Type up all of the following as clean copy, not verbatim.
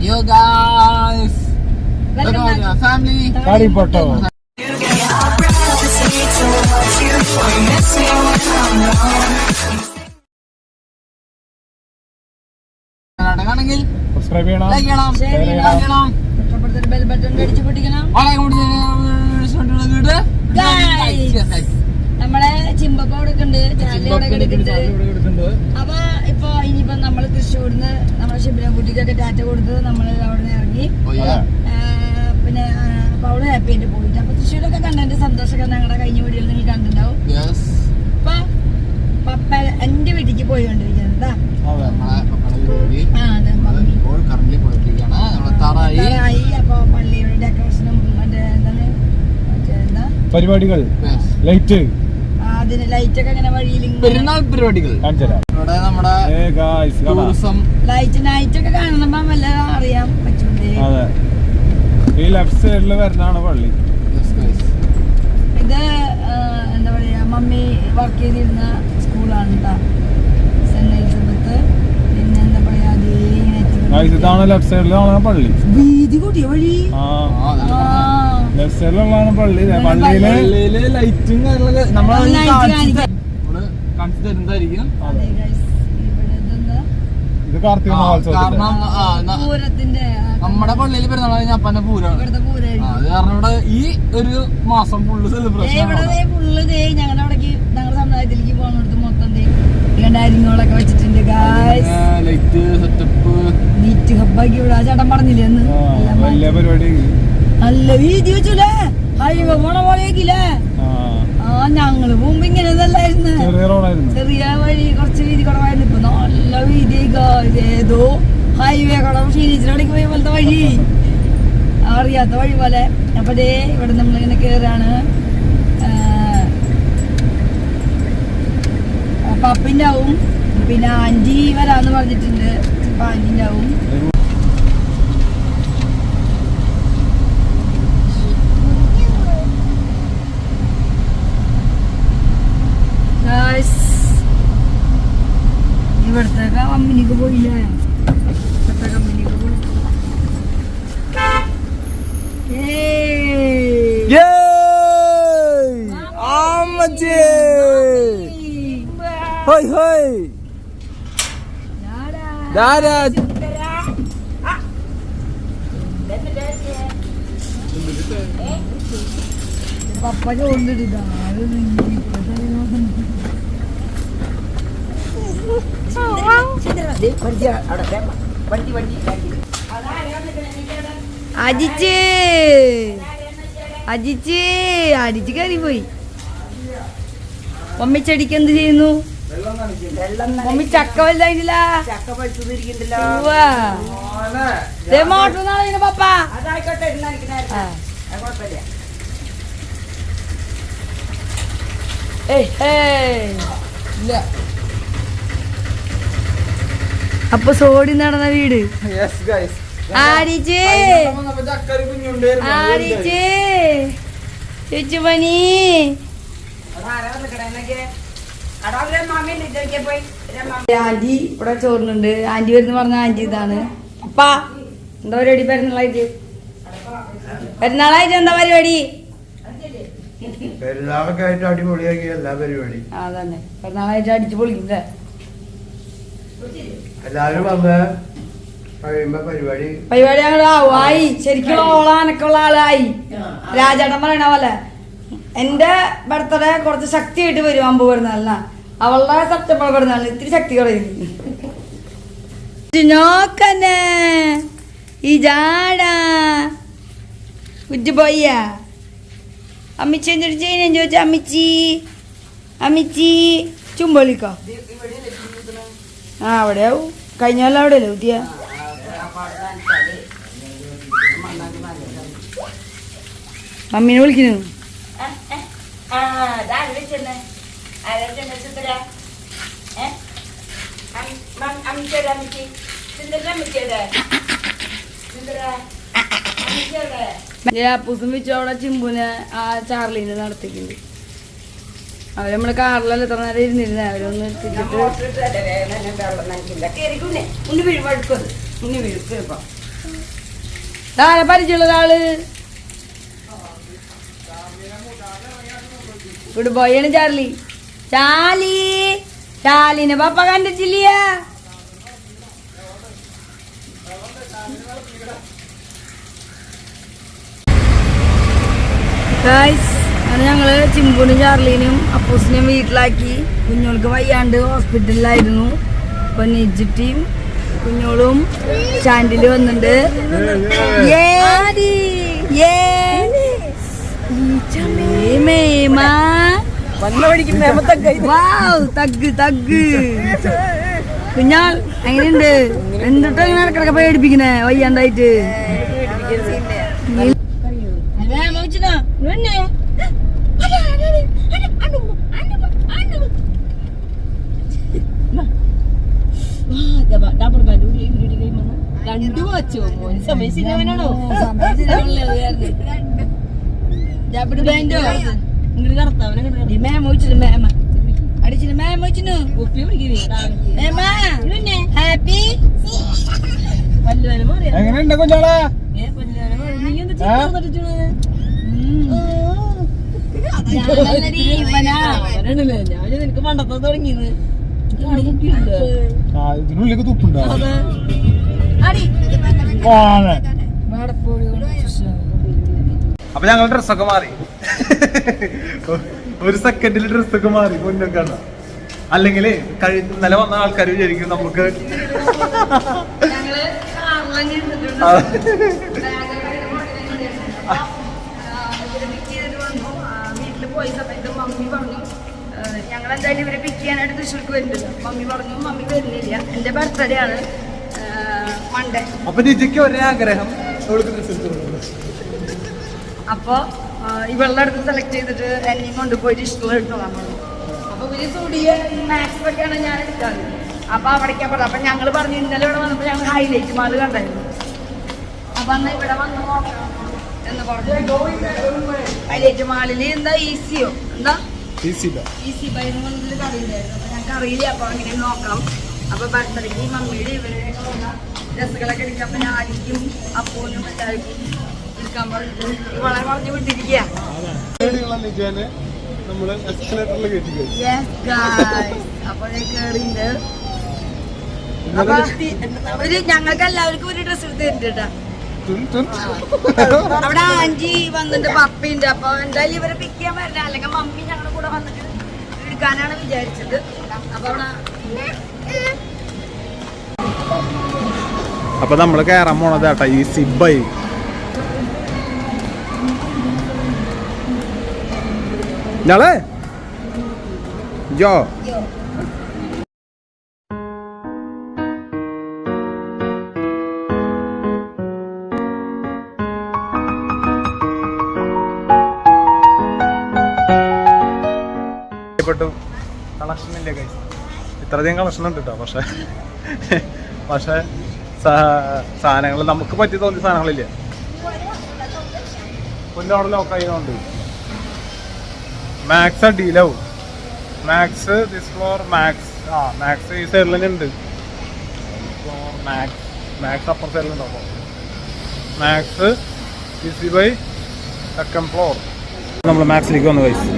Yo guys, welcome to our family. Kari Potto. ആണെങ്കിൽ subscribe ചെയ്യണം, like ചെയ്യണം, share ചെയ്യണം, തൊട്ടപ്പുറത്തെ ബെൽ ബട്ടൺ അടിച്ചു പൊട്ടിക്കണം. നമ്മളെ ചിമ്പപ്പ അവിടെ ഉണ്ട്, ചാനൽ ഇവിടെ കിടക്കുന്നുണ്ട്. അപ്പൊ ഇനിയിപ്പോ നമ്മള് തൃശ്ശൂരിന്ന് നമ്മളെ ശിബിരൻകുട്ടിക്കൊക്കെ ടാറ്റ കൊടുത്ത് നമ്മള് അവിടെ നിന്ന് ഇറങ്ങി. പിന്നെ അപ്പൊ അവിടെ ഹാപ്പി ആയിട്ട് പോയിട്ട് അപ്പൊ തൃശ്ശൂരൊക്കെ കണ്ടതിന്റെ സന്തോഷമൊക്കെ ഞങ്ങളുടെ കഴിഞ്ഞ വീഡിയോയിൽ നിങ്ങൾ കണ്ടിട്ടുണ്ടാവും. അപ്പൊ പപ്പ എന്റെ വീട്ടിലേക്ക് പോയിക്കൊണ്ടിരിക്കുന്നത്. അപ്പൊ പള്ളിയുടെ ഡെക്കറേഷനും മറ്റേ എന്താ പരിപാടികൾ, ലൈറ്റ്, അതിന് ലൈറ്റ് ഒക്കെ ഇങ്ങനെ വഴിയിൽ പെരുന്നാൾ പരിപാടികൾ നമ്മുടെ ലൈറ്റ് നൈറ്റ് ഒക്കെ കാണുമ്പോ വല്ല അറിയാൻ പറ്റൂലേ. ഈ ലെഫ്റ്റ് സൈഡിൽ വരുന്നതാണ് പള്ളി. ഇത് എന്താ പറയാ, മമ്മി വർക്ക് ചെയ്തിരുന്ന സ്കൂളാണ് കേട്ടോ, സെന്റ് എലിസബത്ത്. പിന്നെ എന്താ പറയാ, ഇതാണ് ലെഫ്റ്റ് സൈഡിലാണ് പള്ളി. വീതി കൂട്ടിയ വഴി ലെഫ്റ്റ് സൈഡിലുള്ളതാണ് പള്ളി. പള്ളിയില് ലൈറ്റും കാണിച്ചു തരുന്നതായിരിക്കും. ഇത് കാർത്തിക മഹോത്സവം. നമ്മുടെ പള്ളിയിൽ പെരുന്നാൾ കഴിഞ്ഞ അപ്പന്റെ പൂരാണ്. അത് കാരണം ഇവിടെ ഈ ഒരു മാസം ഫുള്ള് സെലിബ്രേഷൻ. ഞങ്ങളുടെ അവിടേക്ക് ഞങ്ങളുടെ സമുദായത്തിലേക്ക് പോകുന്നിടത്ത് മൊത്തം കാര്യങ്ങളൊക്കെ വെച്ചിട്ടുണ്ട്. ലൈറ്റ് സെറ്റപ്പ് നീറ്റ് ഹബ്ബാക്കി ഇവിടെ ചേട്ടൻ പറഞ്ഞില്ലേ അന്ന്. വലിയ പരിപാടി, നല്ല വീതി വെച്ചൂലേ, ഹൈവേ പോണ പോലെയൊക്കില്ലേ. ഞങ്ങള് പോകുമ്പോ ഇങ്ങനെ നല്ലായിരുന്നു, ചെറിയ വഴി, കുറച്ച് വീതി കുറവായിരുന്നു. ഇപ്പൊ നല്ല വീതി, ഏതോ ഹൈവേ കട ക്ഷീണിച്ചിടക്ക് പോയ പോലത്തെ വഴി, അറിയാത്ത വഴി പോലെ. അപ്പൊ ദേ ഇവിടെ നമ്മളിങ്ങനെ കേറാണ്. പപ്പിന്റെ ആവും, പിന്നെ ആന്റി വരാന്ന് പറഞ്ഞിട്ടുണ്ട്. ഇപ്പൊ ആന്റിന്റെ ആവും. ഇവിടുത്തെ കമ്പനിക്ക് പോയില്ലേ, ഇവിടുത്തെ കമ്പനിക്ക് പോയി. പപ്പ ചോദിച്ചിട്ടാ അടിച്ച് കയറി പോയി. മമ്മി ചെടിക്ക് എന്ത് ചെയ്യുന്നു? മമ്മി ചക്ക വലുതായിട്ടില്ല, മോട്ടർ പപ്പ. അപ്പൊ സോടി നടന്ന വീട് ചേച്ചുപണി. ആന്റി ഇവിടെ ചോറിനുണ്ട്. ആന്റി വരുന്ന പറഞ്ഞ ആന്റി ഇതാണ്. അപ്പാ എന്താ പരിപാടി പെരുന്നാളായിട്ട്? പെരുന്നാളായിട്ട് എന്താ പരിപാടി? പെരുന്നാളൊക്കെ ആയിട്ട് അടിപൊളിയാക്കി എല്ലാ പരിപാടി. അതന്നെ, പെരുന്നാളായിട്ട് അടിച്ചു പൊളിക്കും. എല്ലാവരും വന്ന് കഴിയുമ്പോ പരിപാടി ആയി. ശരിക്കും ഓളാനൊക്കെയുള്ള ആളായി. രാജേട്ടൻ പറയണ പോലെ എന്റെ ബർത്ത്ഡേ കുറച്ച് ശക്തിയായിട്ട് വരും. അമ്പ് പെരുന്നാളിന, അവളുടെ സെപ്റ്റംബർ പെരുന്നാളിന് ഇത്തിരി ശക്തി കുറയുന്നു. നോക്കന്നെ ഈ ജാടാ കുറ്റി പോയ അമ്മിച്ചി എന്തൊരു ചെയ്യുന്ന ചോദിച്ചാ, അമ്മിച്ചി അമ്മിച്ചി ചുമ്പളിക്കോ. അവിടെയാവും, കഴിഞ്ഞാലും അവിടെ അല്ലേ കുട്ടിയ. മമ്മീനെ വിളിക്കുന്നു. അപ്പൂസും വെച്ചു അവിടെ ചിമ്പുനെ ആ ചാർലീനെ നടത്തിക്കുന്നുണ്ട്. അവര് നമ്മള് കാറിലല്ല എത്ര നേരം ഇരുന്നിരുന്ന, അവരൊന്ന് താഴെ പരിചയമുള്ള ഒരാള് ഗുഡ് ബോയ് ആണ് ചാർലി. ചാലിനെ പപ്പ കണ്ടിട്ടില്ല. അങ്ങനെ ഞങ്ങള് ചിമ്പുനും ചാർലീനും അപ്പൂസിനെയും വീട്ടിലാക്കി. കുഞ്ഞോൾക്ക് വയ്യാണ്ട് ഹോസ്പിറ്റലിലായിരുന്നു. അപ്പൊ നിജിറ്റിയും കുഞ്ഞോളും സ്റ്റാൻഡില് വന്നിട്ടുണ്ട്. കുഞ്ഞാൾ എങ്ങനെയുണ്ട്? എന്തിട്ട് അങ്ങനെ ഇടക്കിടക്കെ പേടിപ്പിക്കണേ വയ്യാണ്ടായിട്ട്? എങ്ങനെയുണ്ട് കുഞ്ഞോളെ? നിനക്ക് പണ്ടത്തെ തുടങ്ങിയത് ഇതിനുള്ളിലേക്ക് തുപ്പുണ്ടോ? അപ്പൊ ഞങ്ങൾ ഡ്രസ്സൊക്കെ മാറി. ഒരു സെക്കൻഡിൽ ഡ്രസ്സൊക്കെ മാറി. പൊന്നൊക്കെ അല്ലെങ്കിൽ ഇന്നലെ വന്ന ആൾക്കാർ വിചാരിക്കും നമുക്ക് വീട്ടില് പോയ സമയത്ത് മമ്മി പറഞ്ഞു ഞങ്ങളെന്തായാലും ഇവരെ പിക്ക് ചെയ്യാനായിട്ട് തൃശ്ശൂർക്ക് വരുന്നുണ്ട്. മമ്മി പറഞ്ഞു മമ്മി വരുന്നില്ല, എന്റെ ബർത്ത്ഡേ ആണ് മൺഡേ. അപ്പൊ നിജയ്ക്ക് ഒരേ ആഗ്രഹം. അപ്പൊ ഇവളുടെ അടുത്ത് സെലക്ട് ചെയ്തിട്ട് എന്നെയും കൊണ്ടുപോയിട്ട് ഇഷ്ടമുള്ള എടുത്തോളാൻ പറഞ്ഞു. അപ്പൊ ഇവര് സ്റ്റുഡിയോ മാക്സ് ഒക്കെയാണ് ഞാൻ എടുക്കാറ്. അപ്പൊ അവിടേക്കാ പറഞ്ഞത്. അപ്പൊ ഞങ്ങൾ പറഞ്ഞു ഇന്നലെ ഇവിടെ വന്നപ്പോ ഞങ്ങൾ ഹൈലൈറ്റ് മാൾ കണ്ടായിരുന്നു. അപ്പൊ അന്ന് ഇവിടെ വന്ന് നോക്കണം എന്ന് പറഞ്ഞു. ഹൈലൈറ്റ് മാളില് എന്താ ഈസിയോ എന്താ ഈസി ബൈ എന്ന് പറഞ്ഞൊരു കടയിലായിരുന്നു. അപ്പൊ ഞങ്ങൾക്ക് അറിയില്ല. അപ്പൊ അങ്ങനെ നോക്കണം. അപ്പൊ ബർത്ത്ഡേക്ക് മമ്മിയുടെ ഇവരുടെ ഡ്രസ്സുകളൊക്കെ എടുക്കാം. അപ്പൊ ഞാനിക്കും അപ്പൂനും എല്ലാവർക്കും എടുക്കാൻ പറഞ്ഞിട്ട് വളരെ പറഞ്ഞു വിട്ടിരിക്കുക. അപ്പൊ കേറിണ്ട്. അപ്പൊ ഞങ്ങൾക്ക് എല്ലാവർക്കും ഒരു ഡ്രസ്സ് എടുത്ത് തരുന്നുണ്ട്. അവിടെ ആൻറ്റി വന്നിട്ട് പപ്പയുണ്ട്. അപ്പൊ എന്തായാലും ഇവരെ പിക്ക് ചെയ്യാൻ വരില്ല, അല്ലെങ്കിൽ മമ്മി ഞങ്ങളുടെ കൂടെ വന്നിട്ട് എടുക്കാനാണ് വിചാരിച്ചത്. അപ്പൊ അവിടെ അപ്പൊ നമ്മള് കയറാൻ പോണത് കേട്ടാ ഈ സിബൈ. ഞാളെ ജോ കളക്ഷൻ ഇല്ലേ കൈ? ഇത്രയധികം കളക്ഷൻ ഉണ്ട് കേട്ടോ. പക്ഷെ സാധനങ്ങൾ നമുക്ക് പറ്റി തോന്നിയ സാധനങ്ങളില്ല. അവിടെ ലോക്കായതുകൊണ്ട് മാക്സ് ഡീലാവും. Max this floor Max Max ഈ സൈഡിൽ തന്നെ ഉണ്ട്. മാക്സ് അപ്പർ സൈഡിലുണ്ടാവും. Max easy buy second floor. നമ്മൾ മാക്സിലേക്ക് വന്നു കഴിച്ചു.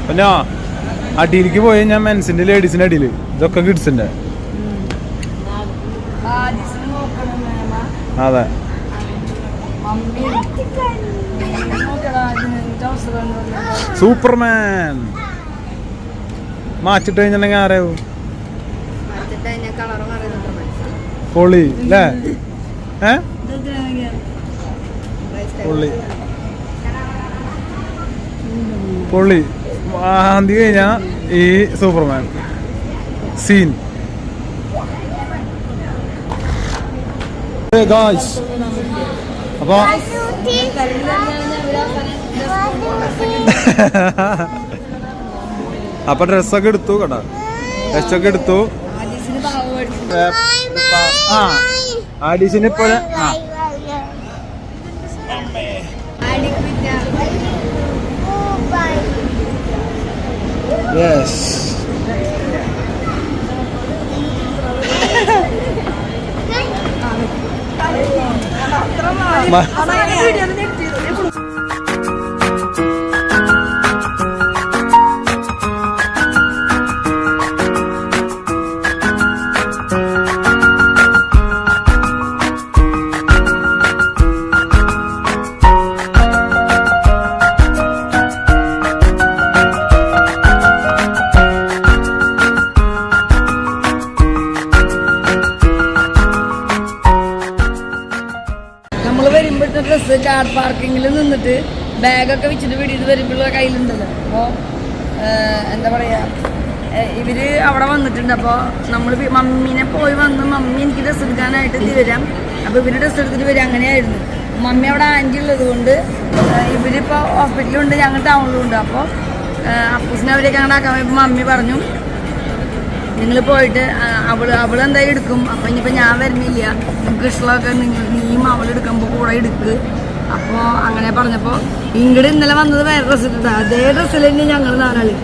പിന്നെ അടിയിലേക്ക് പോയി ഞാൻ മെൻസിന്റെ ലേഡീസിന്റെ അടിയിൽ ഇതൊക്കെ കിഡ്സിന്റെ. അതെ സൂപ്പർമാൻ മാച്ചിട്ട് കഴിഞ്ഞിട്ടുണ്ടെങ്കിൽ ആരാവും? പൊളി അല്ലേ? പൊളി പൊളി ആന്തി കഴിഞ്ഞാ ഈ സൂപ്പർമാൻ സീൻ. അപ്പൊ അപ്പൊ ഡ്രസ്സൊക്കെ എടുത്തു കേട്ടോ. ടെസ്റ്റ് ഒക്കെ എടുത്തു. ആദീസിന് പാവം എടുത്തു. ആ ആഡീസിന് ഇപ്പോൾ യെസ് ഡ്രസ്സ് കാർ പാർക്കിങ്ങിൽ നിന്നിട്ട് ബാഗൊക്കെ വെച്ചിട്ട് വീട്ടിൽ വരുമ്പോഴുള്ള കയ്യിലുണ്ടല്ലോ. അപ്പോൾ എന്താ പറയുക, ഇവർ അവിടെ വന്നിട്ടുണ്ട്. അപ്പോൾ നമ്മൾ മമ്മീനെ പോയി വന്ന് മമ്മി എനിക്ക് ഡ്രസ്സ് എടുക്കാനായിട്ട് ഇത് വരാം. അപ്പോൾ ഇവർ ഡ്രസ്സ് എടുത്തിട്ട് വരും. അങ്ങനെയായിരുന്നു. മമ്മി അവിടെ ആൻറ്റി ഉള്ളത് കൊണ്ട് ഇവരിപ്പോൾ ഹോസ്പിറ്റലുണ്ട്, ഞങ്ങൾ ടൗണിലുണ്ട്. അപ്പോൾ അപ്പൂസിനെ അവരൊക്കെ അങ്ങനെ ആക്കാൻ പോയപ്പോൾ മമ്മി പറഞ്ഞു നിങ്ങൾ പോയിട്ട് അവളെന്തായാലും എടുക്കും. അപ്പം ഇനിയിപ്പോൾ ഞാൻ വരുന്നില്ല, നിങ്ങൾക്ക് ഇഷ്ടമൊക്കെ നീയും അവളെടുക്കുമ്പോൾ കൂടെ എടുക്ക്. അപ്പോൾ അങ്ങനെ പറഞ്ഞപ്പോൾ ഇങ്ങോട്ട് ഇന്നലെ വന്നത് വേറെ ഡ്രസ്സ് ഇട്ടിട്ട് അതേ ഡ്രസ്സിൽ തന്നെ ഞങ്ങൾ നാലാളി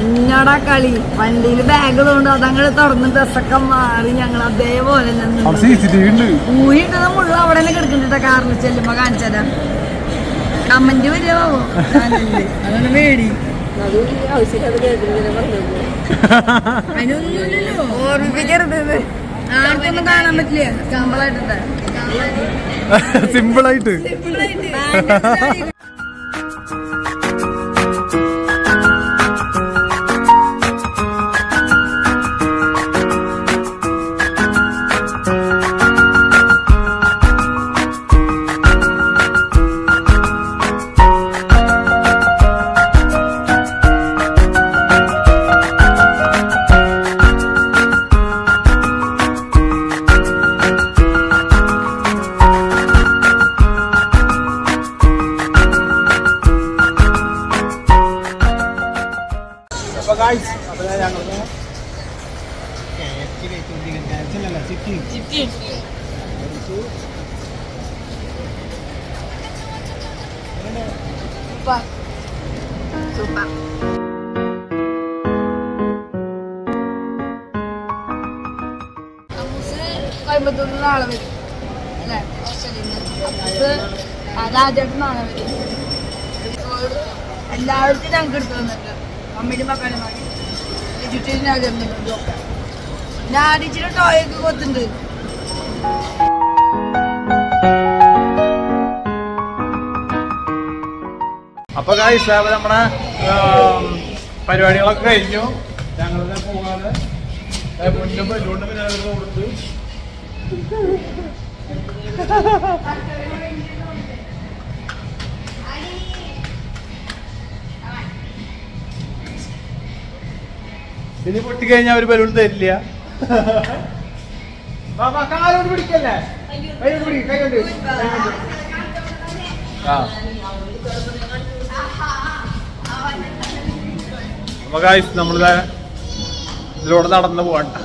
ഇന്നടാ കളി. വണ്ടിയിൽ ബാഗ് ഉള്ളതുകൊണ്ട് അതങ്ങനെ തുറന്ന് ഡ്രസ്സൊക്കെ മാറി ഞങ്ങൾ അതേപോലെ ഊരിട്ടത് മുഴുവൻ അവിടെ തന്നെ കിടക്കുന്നുണ്ട്. കാറിൽ ചെല്ലുമ്പോൾ കാണിച്ചു തരാം. കമന്റ് വരുമോ അതാണ് പേടി. അതിനൊന്നുമില്ലല്ലോ, ഓർമ്മിപ്പിക്കരുത്. ആർക്കൊന്നും കാണാൻ പറ്റില്ല. സിമ്പിളായിട്ട് കോയമ്പത്തൂരിൽ നാളെ വരും അല്ലേ? അതാദ്യമായിട്ട് നാളെ വരും. എല്ലാവർക്കും ഞങ്ങൾക്ക് എടുത്തു തന്നിട്ട് മമ്മിയുടെ മക്കളെ വാങ്ങി ചുറ്റിനൊക്കെ ഞാൻ ഇച്ചിരി ടോയൊക്കെ കൊത്തുണ്ട്. അപ്പൊ ഗായ്സ് നമ്മുടെ പരിപാടികളൊക്കെ കഴിഞ്ഞു. ഞങ്ങളുടെ പോകാതെ മുന്നും ബലൂണ്ട് പിന്നെ കൊടുത്ത് ഇനി പൊട്ടിക്കഴിഞ്ഞാൽ അവര് ബലൂൺ തരില്ല. കാലോട് പിടിക്കല്ലേ, കൈകൊണ്ട് പിടി, കൈകൊണ്ട്. അപ്പൊ ഗായ്സ് നമ്മളിതാ ഇതിലൂടെ നടന്നു പോകണ്ട.